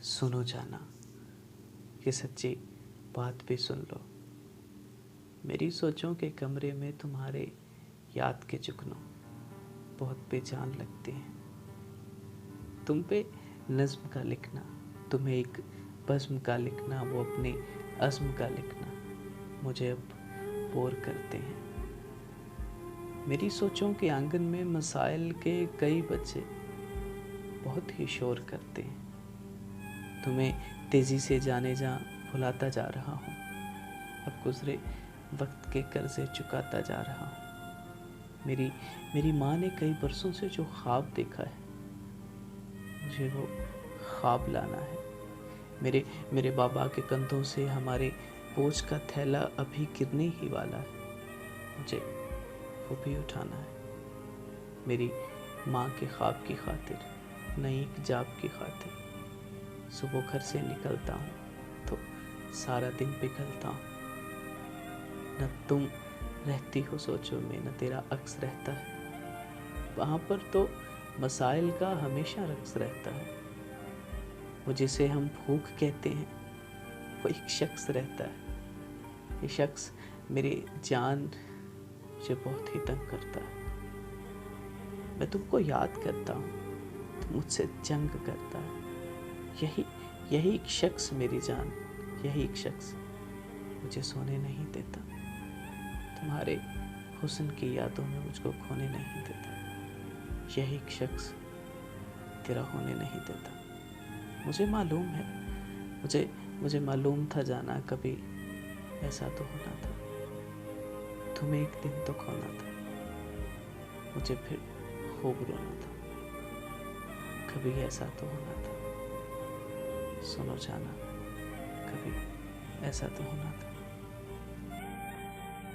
सुनो जाना, ये सच्ची बात भी सुन लो। मेरी सोचों के कमरे में तुम्हारे याद के जुगनू बहुत बेजान लगते हैं। तुम पे नज़्म का लिखना, तुम्हें एक बज़्म का लिखना, वो अपने अज़्म का लिखना मुझे अब बोर करते हैं। मेरी सोचों के आंगन में मसाइल के कई बच्चे बहुत ही शोर करते हैं। तुम्हें तेज़ी से जाने जा भुलाता जा रहा हूँ, अब गुज़रे वक्त के कर्ज़े चुकाता जा रहा हूँ। मेरी माँ ने कई बरसों से जो ख्वाब देखा है, मुझे वो ख्वाब लाना है। मेरे बाबा के कंधों से हमारे बोझ का थैला अभी गिरने ही वाला है, मुझे वो भी उठाना है। मेरी माँ के ख्वाब की खातिर, नई हिजाब की खातिर सुबह घर से निकलता हूँ तो सारा दिन पिघलता हूँ। न तुम रहती हो सोचों में, न तेरा अक्स रहता है। वहाँ पर तो मसाइल का हमेशा रक्स रहता है। वो जिसे हम भूख कहते हैं, वो एक शख्स रहता है। ये शख्स मेरी जान मुझे बहुत ही तंग करता है। मैं तुमको याद करता हूँ, तुम मुझसे जंग करता है। यही एक शख्स मेरी जान, यही एक शख्स मुझे सोने नहीं देता। तुम्हारे हुस्न की यादों में मुझको खोने नहीं देता। यही एक शख्स तेरा होने नहीं देता। मुझे मालूम है, मुझे मालूम था जाना कभी ऐसा तो होना था। तुम्हें एक दिन तो खोना था, मुझे फिर खूब रोना था। कभी ऐसा तो होना था। सुनो जाना, कभी ऐसा तो होना था।